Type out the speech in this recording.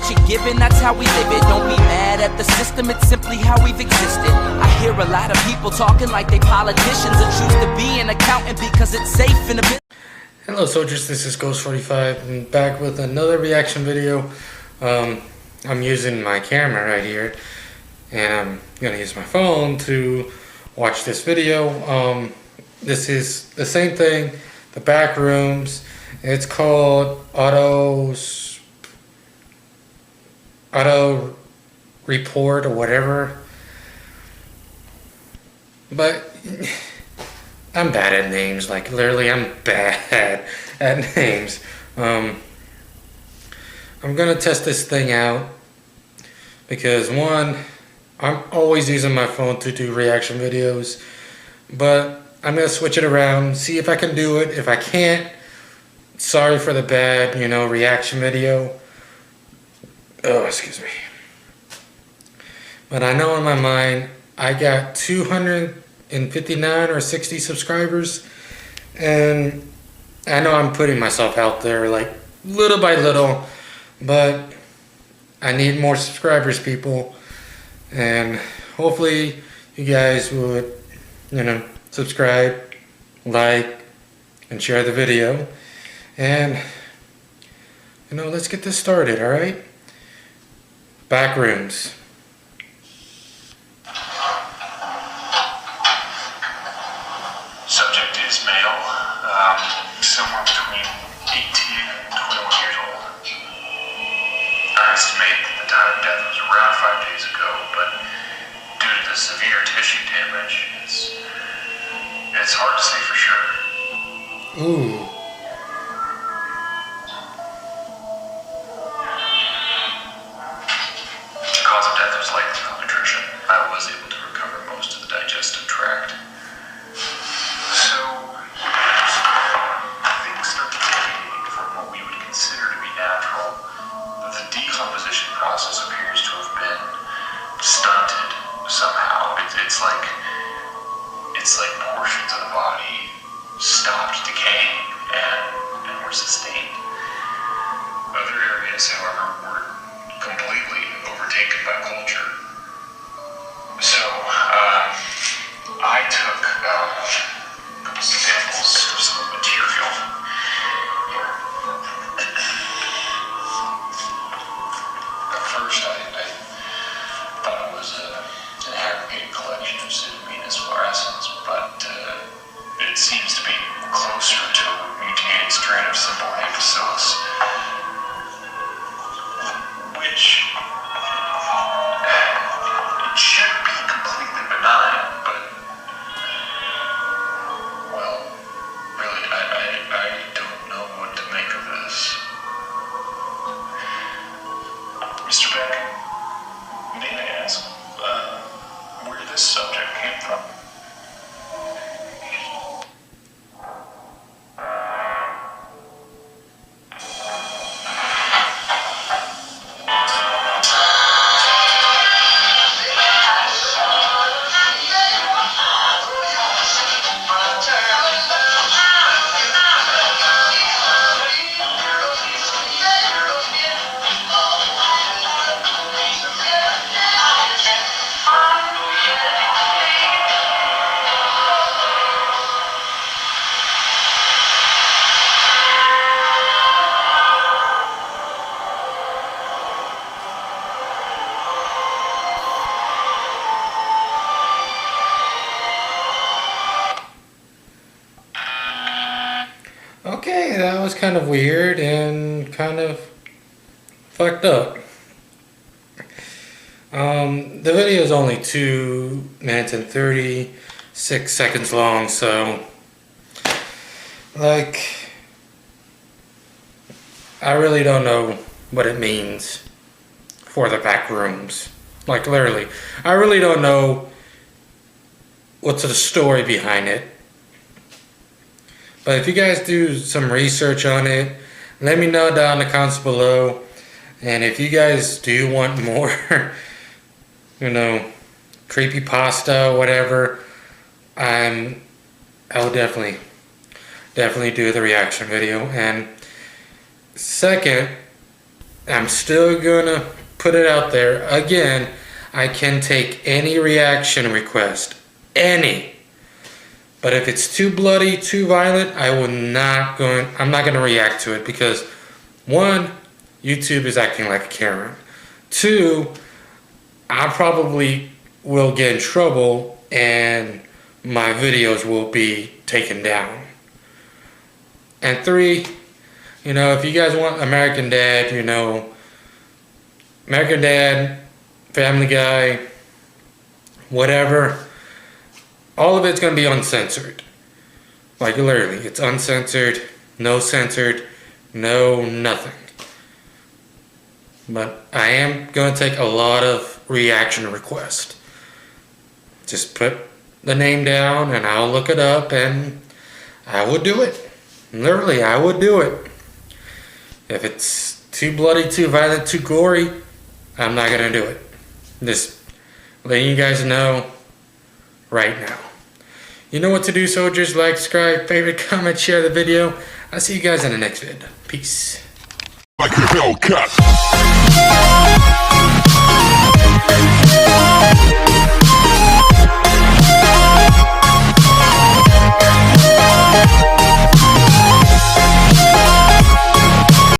what you're given, that's how we live it. Don't be mad at the system, it's simply how we've existed. I hear a lot of people talking like they politicians and choose to be an accountant because it's safe in a bit. Hello soldiers, this is Ghost45 and back with another reaction video. I'm using my camera right here and I'm gonna use my phone to watch this video. This is the same thing, the Backrooms. It's called auto report or whatever, but I'm bad at names. Like literally, I'm bad at names. I'm gonna test this thing out because one, I'm always using my phone to do reaction videos, but I'm gonna switch it around, see if I can do it. If I can't, sorry for the bad, reaction video. Oh, excuse me. But I know in my mind, I got 259 or 60 subscribers, and I know I'm putting myself out there like little by little, but I need more subscribers, people, and hopefully you guys would, subscribe, like, and share the video, and let's get this started. All right, Backrooms. Subject is male, somewhere between 18 and 21 years old. I estimate that the time of death was around 5 days ago, but due to the severe tissue damage, it's hard to say for sure. Ooh. The cause of death was likely malnutrition. I was able to recover most of the digestive tract. So, things start to deviate from what we would consider to be natural. The decomposition process appears to have been stunted somehow. It's like portions of the body stopped decaying and were sustained. Other areas, however, were completely overtaken by culture. So, I took samples of some material. At first, I thought it was an aggregated collection of pseudomonas fluorescens, but it seems to be closer to a mutated strain of simple bacillus, which it should be completely benign, but well, really, I don't know what to make of this. Mr. Beck, may I ask where this subject came from? Okay, that was kind of weird and kind of fucked up. The video is only 2 minutes and 36 seconds long, so like I really don't know what it means for the Backrooms. Like literally, I really don't know what's the story behind it. But if you guys do some research on it, let me know down in the comments below. And if you guys do want more, creepypasta, whatever, I'll definitely do the reaction video. And second, I'm still gonna put it out there. Again, I can take any reaction request. Any. But if it's too bloody, too violent, I'm not gonna react to it because one, YouTube is acting like a Karen. Two, I probably will get in trouble and my videos will be taken down. And three, you know, if you guys want American Dad, you know, American Dad, Family Guy, whatever, all of it's going to be uncensored. Like literally, it's uncensored, no censored, no nothing. But I am going to take a lot of reaction requests. Just put the name down and I'll look it up and I will do it. Literally, I would do it. If it's too bloody, too violent, too gory, I'm not going to do it. Just letting you guys know right now. You know what to do, soldiers. Like, subscribe, favorite, comment, share the video. I'll see you guys in the next vid. Peace. Like a Hellcat.